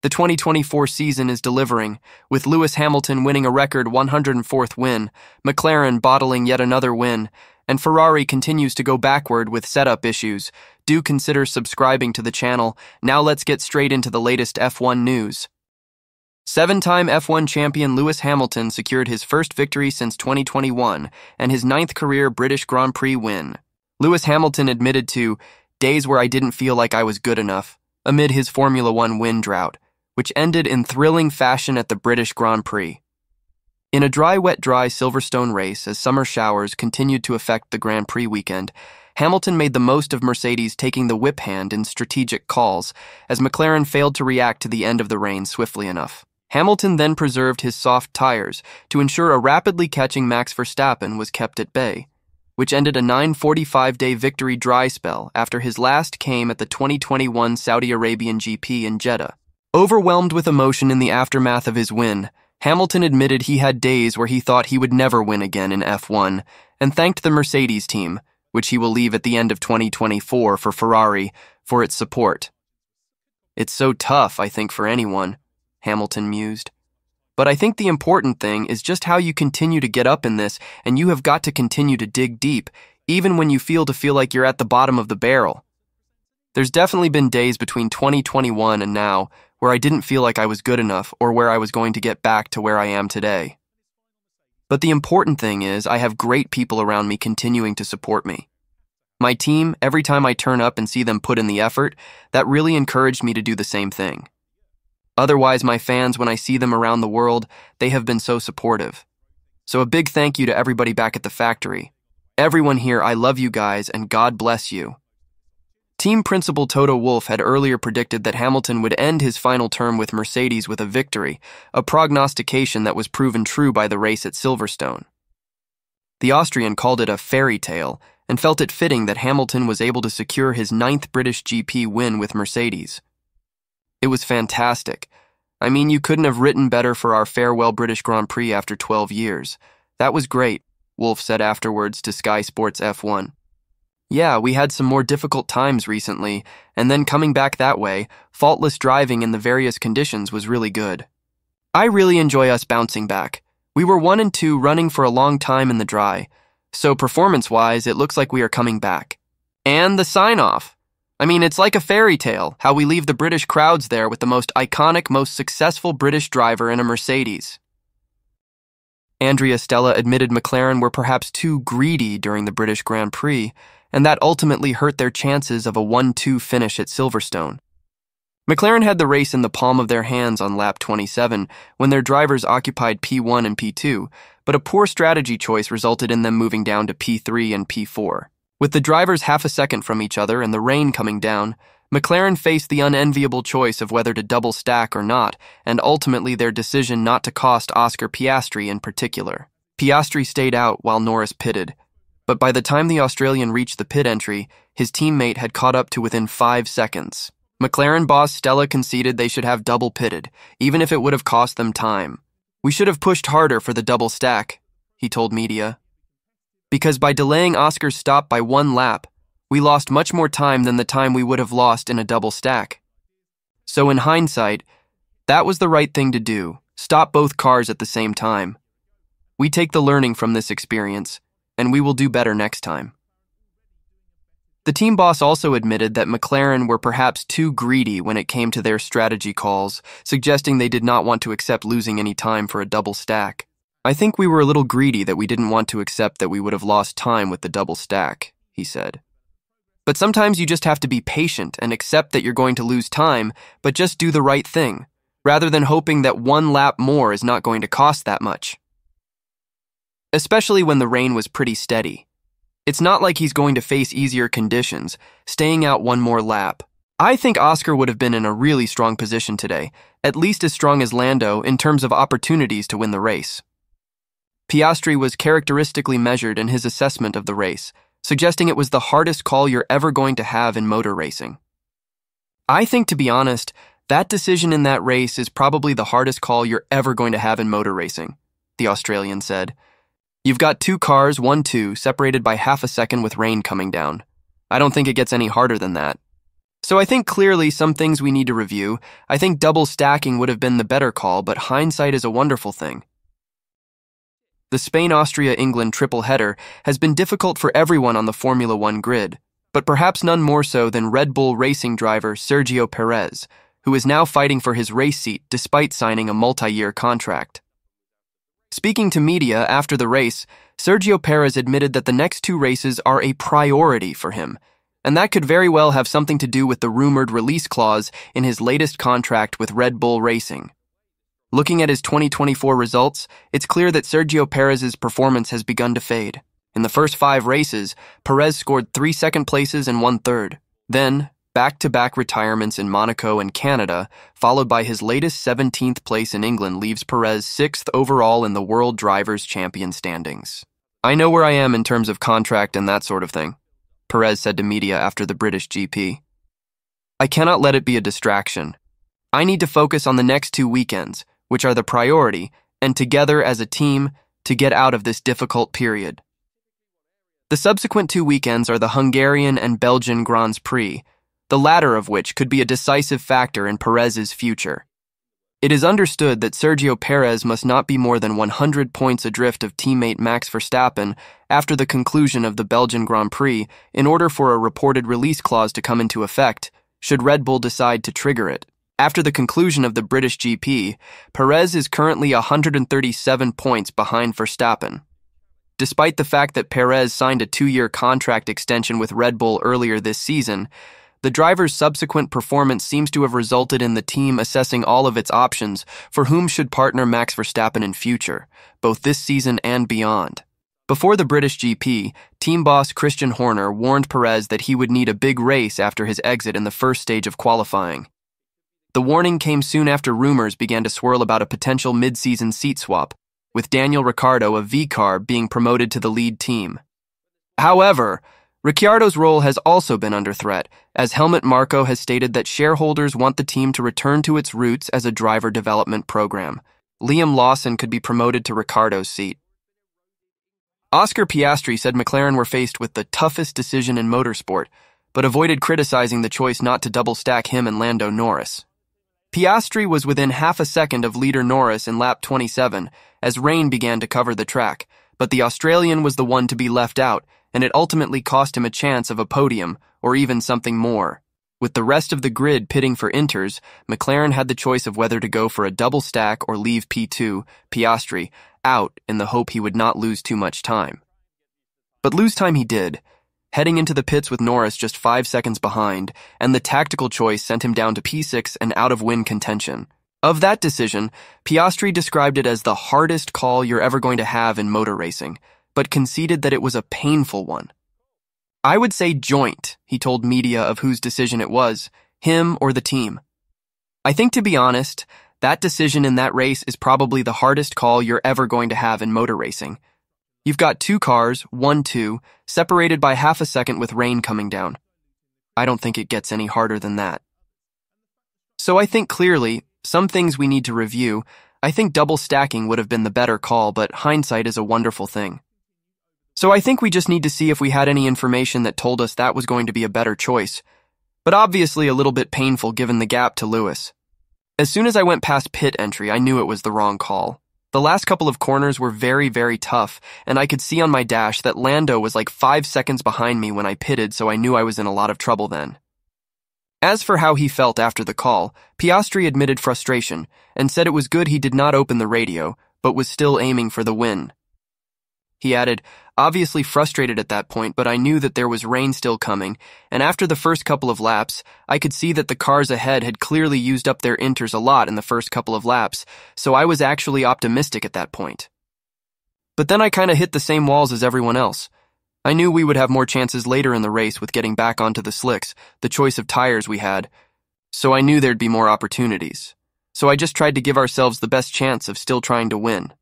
The 2024 season is delivering, with Lewis Hamilton winning a record 104th win, McLaren bottling yet another win, and Ferrari continues to go backward with setup issues. Do consider subscribing to the channel. Now let's get straight into the latest F1 news. Seven-time F1 champion Lewis Hamilton secured his first victory since 2021 and his 9th career British Grand Prix win. Lewis Hamilton admitted to days where I didn't feel like I was good enough amid his Formula One win drought, which ended in thrilling fashion at the British Grand Prix. In a dry, wet, dry Silverstone race, as summer showers continued to affect the Grand Prix weekend, Hamilton made the most of Mercedes taking the whip hand in strategic calls, as McLaren failed to react to the end of the rain swiftly enough. Hamilton then preserved his soft tires to ensure a rapidly catching Max Verstappen was kept at bay, which ended a 945-day victory dry spell after his last came at the 2021 Saudi Arabian GP in Jeddah. Overwhelmed with emotion in the aftermath of his win, Hamilton admitted he had days where he thought he would never win again in F1 and thanked the Mercedes team, which he will leave at the end of 2024 for Ferrari, for its support. "It's so tough, I think, for anyone," Hamilton mused. "But I think the important thing is just how you continue to get up in this, and you have got to continue to dig deep, even when you feel like you're at the bottom of the barrel. There's definitely been days between 2021 and now where I didn't feel like I was good enough or where I was going to get back to where I am today. But the important thing is I have great people around me continuing to support me. My team, every time I turn up and see them put in the effort, that really encouraged me to do the same thing. Otherwise, my fans, when I see them around the world, they have been so supportive. So a big thank you to everybody back at the factory. Everyone here, I love you guys and God bless you." Team principal Toto Wolff had earlier predicted that Hamilton would end his final term with Mercedes with a victory, a prognostication that was proven true by the race at Silverstone. The Austrian called it a fairy tale and felt it fitting that Hamilton was able to secure his 9th British GP win with Mercedes. "It was fantastic. I mean, you couldn't have written better for our farewell British Grand Prix after 12 years. That was great," Wolff said afterwards to Sky Sports F1. "Yeah, we had some more difficult times recently, and then coming back that way, faultless driving in the various conditions was really good. I really enjoy us bouncing back. We were 1 and 2 running for a long time in the dry, so performance-wise, it looks like we are coming back. And the sign-off. I mean, it's like a fairy tale, how we leave the British crowds there with the most iconic, most successful British driver in a Mercedes." Andrea Stella admitted McLaren were perhaps too greedy during the British Grand Prix, and that ultimately hurt their chances of a 1-2 finish at Silverstone. McLaren had the race in the palm of their hands on lap 27 when their drivers occupied P1 and P2, but a poor strategy choice resulted in them moving down to P3 and P4. With the drivers half a second from each other and the rain coming down, McLaren faced the unenviable choice of whether to double stack or not, and ultimately their decision not to cost Oscar Piastri in particular. Piastri stayed out while Norris pitted, but by the time the Australian reached the pit entry, his teammate had caught up to within 5 seconds. McLaren boss Stella conceded they should have double pitted, even if it would have cost them time. "We should have pushed harder for the double stack," he told media. "Because by delaying Oscar's stop by 1 lap, we lost much more time than the time we would have lost in a double stack. So in hindsight, that was the right thing to do, stop both cars at the same time. We take the learning from this experience, and we will do better next time." The team boss also admitted that McLaren were perhaps too greedy when it came to their strategy calls, suggesting they did not want to accept losing any time for a double stack. "I think we were a little greedy that we didn't want to accept that we would have lost time with the double stack," he said. "But sometimes you just have to be patient and accept that you're going to lose time, but just do the right thing, rather than hoping that 1 lap more is not going to cost that much. Especially when the rain was pretty steady. It's not like he's going to face easier conditions, staying out 1 more lap. I think Oscar would have been in a really strong position today, at least as strong as Lando in terms of opportunities to win the race." Piastri was characteristically measured in his assessment of the race, suggesting it was the hardest call you're ever going to have in motor racing. "I think, to be honest, that decision in that race is probably the hardest call you're ever going to have in motor racing," the Australian said. "You've got 2 cars, 1-2, separated by half a second with rain coming down. I don't think it gets any harder than that." So I think clearly some things we need to review. I think double stacking would have been the better call, but hindsight is a wonderful thing. The Spain-Austria-England triple header has been difficult for everyone on the Formula One grid, but perhaps none more so than Red Bull racing driver Sergio Perez, who is now fighting for his race seat despite signing a multi-year contract. Speaking to media after the race, Sergio Perez admitted that the next two races are a priority for him, and that could very well have something to do with the rumored release clause in his latest contract with Red Bull Racing. Looking at his 2024 results, it's clear that Sergio Perez's performance has begun to fade. In the first 5 races, Perez scored 3 second places and 1 third. Then, back-to-back retirements in Monaco and Canada, followed by his latest 17th place in England, leaves Perez 6th overall in the World Drivers' Champion standings. "I know where I am in terms of contract and that sort of thing," Perez said to media after the British GP. "I cannot let it be a distraction. I need to focus on the next 2 weekends, which are the priority, and together as a team to get out of this difficult period." The subsequent 2 weekends are the Hungarian and Belgian Grand Prix, the latter of which could be a decisive factor in Perez's future. It is understood that Sergio Perez must not be more than 100 points adrift of teammate Max Verstappen after the conclusion of the Belgian Grand Prix in order for a reported release clause to come into effect, should Red Bull decide to trigger it. After the conclusion of the British GP, Perez is currently 137 points behind Verstappen. Despite the fact that Perez signed a 2-year contract extension with Red Bull earlier this season, the driver's subsequent performance seems to have resulted in the team assessing all of its options for whom should partner Max Verstappen in future, both this season and beyond. Before the British GP, team boss Christian Horner warned Perez that he would need a big race after his exit in the first stage of qualifying. The warning came soon after rumors began to swirl about a potential mid-season seat swap, with Daniel Ricciardo of V-Car being promoted to the lead team. However, Ricciardo's role has also been under threat, as Helmut Marko has stated that shareholders want the team to return to its roots as a driver development program. Liam Lawson could be promoted to Ricciardo's seat. Oscar Piastri said McLaren were faced with the toughest decision in motorsport, but avoided criticizing the choice not to double-stack him and Lando Norris. Piastri was within half a second of leader Norris in lap 27 as rain began to cover the track, but the Australian was the one to be left out, and it ultimately cost him a chance of a podium, or even something more. With the rest of the grid pitting for Inters, McLaren had the choice of whether to go for a double stack or leave P2, Piastri, out in the hope he would not lose too much time. But lose time he did, heading into the pits with Norris just 5 seconds behind, and the tactical choice sent him down to P6 and out of win contention. Of that decision, Piastri described it as the hardest call you're ever going to have in motor racing, but conceded that it was a painful one. "I would say joint," he told media of whose decision it was, him or the team. "I think, to be honest, that decision in that race is probably the hardest call you're ever going to have in motor racing. You've got 2 cars, 1-2, separated by half a second with rain coming down. I don't think it gets any harder than that." So I think clearly, some things we need to review. I think double stacking would have been the better call, but hindsight is a wonderful thing. So I think we just need to see if we had any information that told us that was going to be a better choice, but obviously a little bit painful given the gap to Lewis. As soon as I went past pit entry, I knew it was the wrong call. The last couple of corners were very, very tough, and I could see on my dash that Lando was like 5 seconds behind me when I pitted, so I knew I was in a lot of trouble then. As for how he felt after the call, Piastri admitted frustration and said it was good he did not open the radio, but was still aiming for the win. He added, "Obviously frustrated at that point, but I knew that there was rain still coming, and after the first couple of laps, I could see that the cars ahead had clearly used up their inters a lot in the first couple of laps, so I was actually optimistic at that point. But then I kinda hit the same walls as everyone else. I knew we would have more chances later in the race with getting back onto the slicks, the choice of tires we had, so I knew there'd be more opportunities. So I just tried to give ourselves the best chance of still trying to win."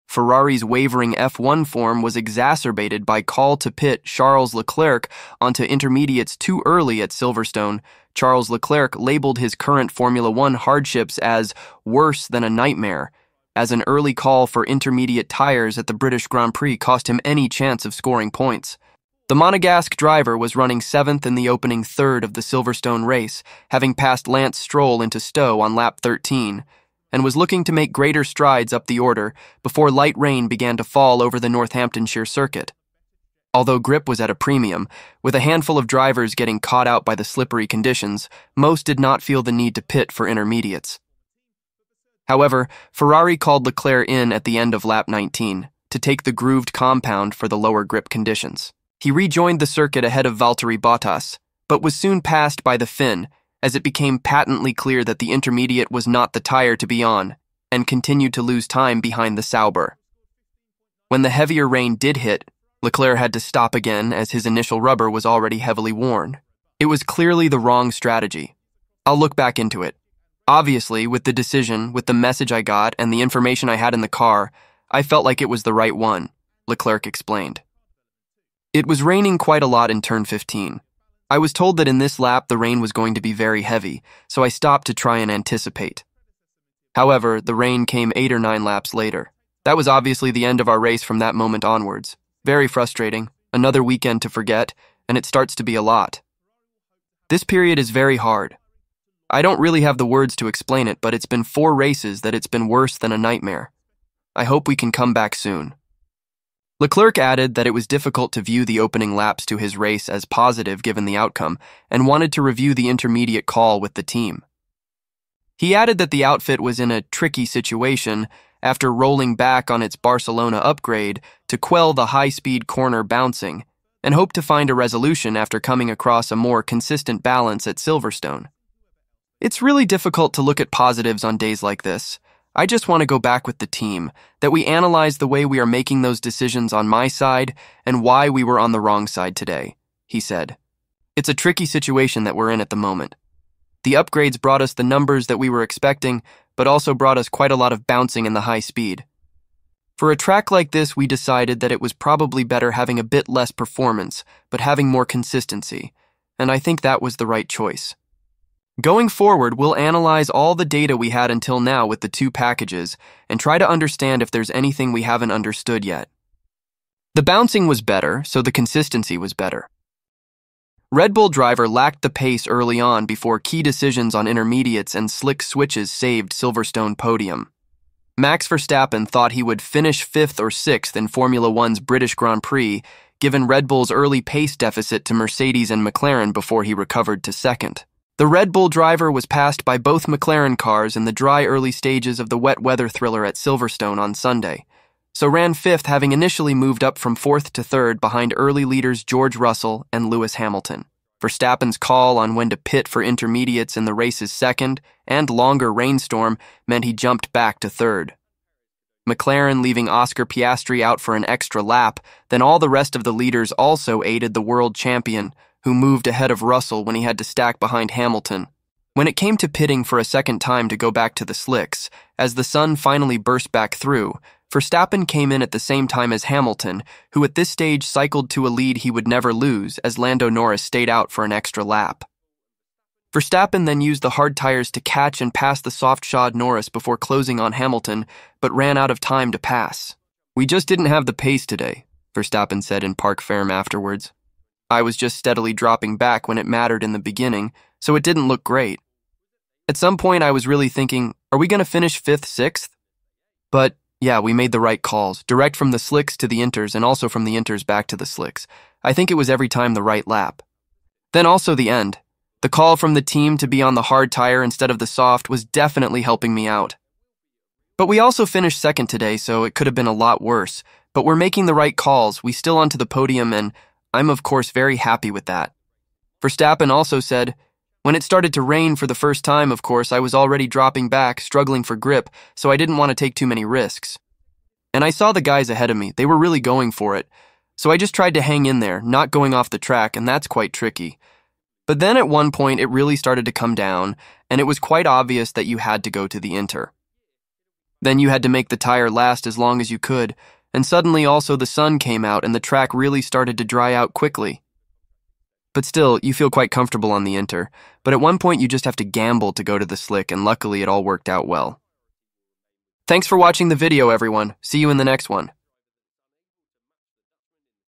Ferrari's wavering F1 form was exacerbated by call to pit Charles Leclerc onto intermediates too early at Silverstone. Charles Leclerc labeled his current Formula One hardships as worse than a nightmare, as an early call for intermediate tires at the British Grand Prix cost him any chance of scoring points. The Monegasque driver was running 7th in the opening third of the Silverstone race, having passed Lance Stroll into Stowe on lap 13, and was looking to make greater strides up the order before light rain began to fall over the Northamptonshire circuit. Although grip was at a premium, with a handful of drivers getting caught out by the slippery conditions, most did not feel the need to pit for intermediates. However, Ferrari called Leclerc in at the end of lap 19 to take the grooved compound for the lower grip conditions. He rejoined the circuit ahead of Valtteri Bottas, but was soon passed by the Finn, as it became patently clear that the intermediate was not the tire to be on, and continued to lose time behind the Sauber. When the heavier rain did hit, Leclerc had to stop again as his initial rubber was already heavily worn. It was clearly the wrong strategy. I'll look back into it. Obviously, with the decision, with the message I got, and the information I had in the car, I felt like it was the right one, Leclerc explained. It was raining quite a lot in turn 15. I was told that in this lap the rain was going to be very heavy, so I stopped to try and anticipate. However, the rain came 8 or 9 laps later. That was obviously the end of our race from that moment onwards. Very frustrating, another weekend to forget, and it starts to be a lot. This period is very hard. I don't really have the words to explain it, but it's been 4 races that it's been worse than a nightmare. I hope we can come back soon. Leclerc added that it was difficult to view the opening laps to his race as positive given the outcome, and wanted to review the intermediate call with the team. He added that the outfit was in a tricky situation after rolling back on its Barcelona upgrade to quell the high-speed corner bouncing, and hoped to find a resolution after coming across a more consistent balance at Silverstone. It's really difficult to look at positives on days like this. I just want to go back with the team, that we analyze the way we are making those decisions on my side and why we were on the wrong side today, he said. It's a tricky situation that we're in at the moment. The upgrades brought us the numbers that we were expecting, but also brought us quite a lot of bouncing in the high speed. For a track like this, we decided that it was probably better having a bit less performance, but having more consistency, and I think that was the right choice. Going forward, we'll analyze all the data we had until now with the 2 packages and try to understand if there's anything we haven't understood yet. The bouncing was better, so the consistency was better. Red Bull driver lacked the pace early on before key decisions on intermediates and slick switches saved Silverstone podium. Max Verstappen thought he would finish 5th or 6th in Formula One's British Grand Prix, given Red Bull's early pace deficit to Mercedes and McLaren before he recovered to 2nd. The Red Bull driver was passed by both McLaren cars in the dry early stages of the wet weather thriller at Silverstone on Sunday, so ran 5th, having initially moved up from 4th to 3rd behind early leaders George Russell and Lewis Hamilton. Verstappen's call on when to pit for intermediates in the race's 2nd and longer rainstorm meant he jumped back to 3rd. McLaren leaving Oscar Piastri out for an extra lap, then all the rest of the leaders also aided the world champion, who moved ahead of Russell when he had to stack behind Hamilton. When it came to pitting for a second time to go back to the slicks, as the sun finally burst back through, Verstappen came in at the same time as Hamilton, who at this stage cycled to a lead he would never lose as Lando Norris stayed out for an extra lap. Verstappen then used the hard tires to catch and pass the soft-shod Norris before closing on Hamilton, but ran out of time to pass. "We just didn't have the pace today," Verstappen said in Parc Ferme afterwards. "I was just steadily dropping back when it mattered in the beginning, so it didn't look great. At some point I was really thinking, are we going to finish 5th, 6th? But yeah, we made the right calls, direct from the slicks to the inters and also from the inters back to the slicks. I think it was every time the right lap. Then also the end. The call from the team to be on the hard tire instead of the soft was definitely helping me out. But we also finished 2nd today, so it could have been a lot worse. But we're making the right calls, we still onto the podium, and I'm of course very happy with that." Verstappen also said, "When it started to rain for the first time, of course, I was already dropping back, struggling for grip, so I didn't want to take too many risks. And I saw the guys ahead of me, they were really going for it. So I just tried to hang in there, not going off the track, and that's quite tricky. But then at one point it really started to come down, and it was quite obvious that you had to go to the inter. Then you had to make the tire last as long as you could, and suddenly also the sun came out and the track really started to dry out quickly. But still, you feel quite comfortable on the inter, but at one point you just have to gamble to go to the slick, and luckily it all worked out well." Thanks for watching the video, everyone. See you in the next one.